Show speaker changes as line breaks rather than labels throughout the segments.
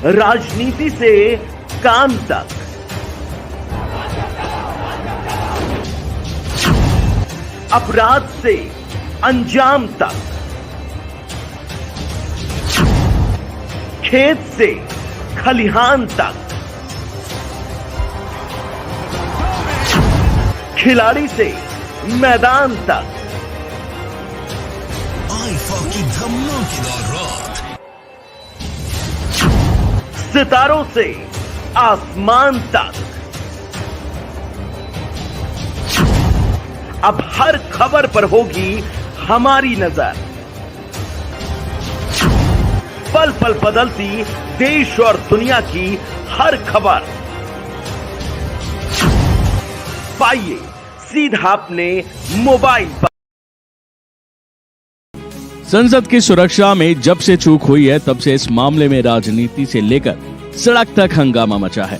राजनीति से काम तक, अपराध से अंजाम तक, खेत से खलिहान तक, खिलाड़ी से मैदान तक,
आईफा की धमाकेदार रात,
सितारों से आसमान तक, अब हर खबर पर होगी हमारी नजर। पल पल बदलती देश और दुनिया की हर खबर पाइए सीधा अपने मोबाइल पर।
संसद की सुरक्षा में जब से चूक हुई है तब से इस मामले में राजनीति से लेकर सड़क तक हंगामा मचा है।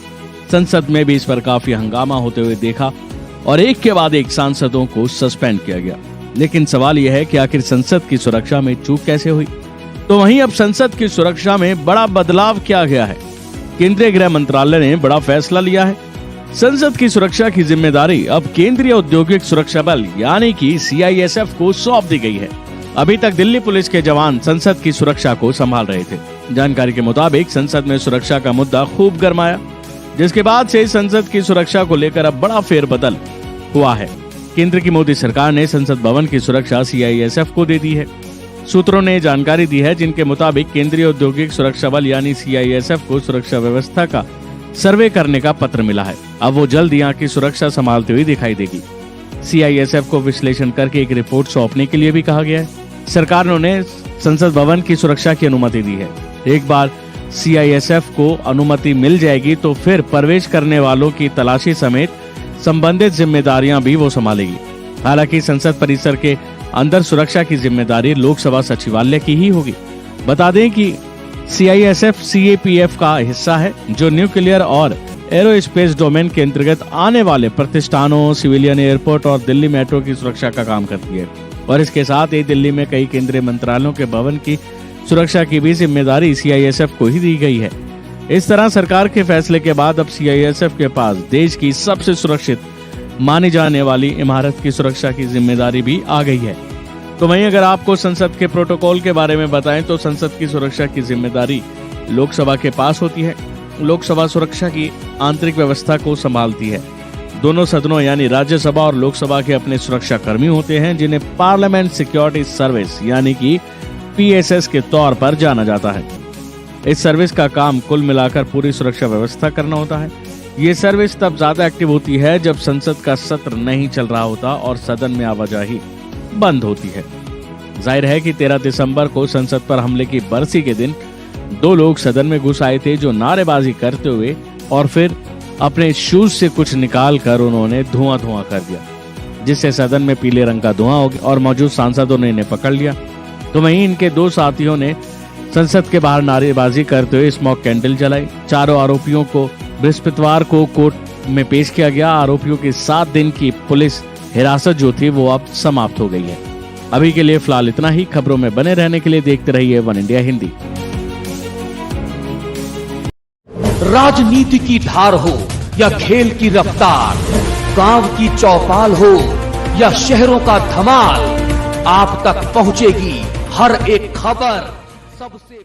संसद में भी इस पर काफी हंगामा होते हुए देखा और एक के बाद एक सांसदों को सस्पेंड किया गया। लेकिन सवाल यह है कि आखिर संसद की सुरक्षा में चूक कैसे हुई? तो वहीं अब संसद की सुरक्षा में बड़ा बदलाव किया गया है। केंद्रीय गृह मंत्रालय ने बड़ा फैसला लिया है। संसद की सुरक्षा की जिम्मेदारी अब केंद्रीय औद्योगिक सुरक्षा बल यानी कि CISF को सौंप दी गई है। अभी तक दिल्ली पुलिस के जवान संसद की सुरक्षा को संभाल रहे थे। जानकारी के मुताबिक संसद में सुरक्षा का मुद्दा खूब गरमाया, जिसके बाद से संसद की सुरक्षा को लेकर अब बड़ा फेरबदल हुआ है। केंद्र की मोदी सरकार ने संसद भवन की सुरक्षा CISF को दे दी है। सूत्रों ने जानकारी दी है जिनके मुताबिक केंद्रीय औद्योगिक सुरक्षा बल यानी CISF को सुरक्षा व्यवस्था का सर्वे करने का पत्र मिला है। अब वो जल्द यहाँ की सुरक्षा संभालती हुई दिखाई देगी। CISF को विश्लेषण करके एक रिपोर्ट सौंपने के लिए भी कहा गया है। सरकार ने संसद भवन की सुरक्षा की अनुमति दी है। एक बार CISF को अनुमति मिल जाएगी तो फिर प्रवेश करने वालों की तलाशी समेत संबंधित जिम्मेदारियां भी वो संभालेगी। हालांकि संसद परिसर के अंदर सुरक्षा की जिम्मेदारी लोकसभा सचिवालय की ही होगी। बता दें कि CISF CAPF का हिस्सा है, जो न्यूक्लियर और एरोस्पेस डोमेन के अंतर्गत आने वाले प्रतिष्ठानों, सिविलियन एयरपोर्ट और दिल्ली मेट्रो की सुरक्षा का काम करती है। और इसके साथ ही दिल्ली में कई केंद्रीय मंत्रालयों के भवन की सुरक्षा की भी जिम्मेदारी CISF को ही दी गई है। इस तरह सरकार के फैसले के बाद अब CISF के पास देश की सबसे सुरक्षित मानी जाने वाली इमारत की सुरक्षा की जिम्मेदारी भी आ गई है। तो वहीं अगर आपको संसद के प्रोटोकॉल के बारे में बताएं तो संसद की सुरक्षा की जिम्मेदारी लोकसभा के पास होती है। लोकसभा सुरक्षा की आंतरिक व्यवस्था को संभालती है। दोनों सदनों यानी राज्यसभा और लोकसभा के अपने सुरक्षा कर्मी होते हैं, जिन्हें पार्लियामेंट सिक्योरिटी सर्विस यानी कि PSS के तौर पर जाना जाता है। इस सर्विस का काम कुल मिलाकर पूरी सुरक्षा व्यवस्था करना होता है। ये सर्विस तब ज्यादा एक्टिव होती है जब संसद का सत्र नहीं चल रहा होता और सदन में आवाजाही बंद होती है। जाहिर है कि 13 दिसंबर को संसद पर हमले की बरसी के दिन 2 लोग सदन में घुस आए थे, जो नारेबाजी करते हुए और फिर अपने शूज से कुछ निकाल कर उन्होंने धुआं कर दिया, जिससे सदन में पीले रंग का धुआं हो गया और मौजूद सांसदों ने इन्हें पकड़ लिया। तो वहीं इनके 2 साथियों ने संसद के बाहर नारेबाजी करते हुए स्मोक कैंडल जलाई। चारों आरोपियों को बृहस्पतिवार को कोर्ट में पेश किया गया। आरोपियों की 7 दिन की पुलिस हिरासत जो थी वो अब समाप्त हो गई है। अभी के लिए फिलहाल इतना ही। खबरों में बने रहने के लिए देखते रहिए वन इंडिया हिंदी।
राजनीति की धार हो या खेल की रफ्तार, गांव की चौपाल हो या शहरों का धमाल, आप तक पहुंचेगी हर एक खबर सबसे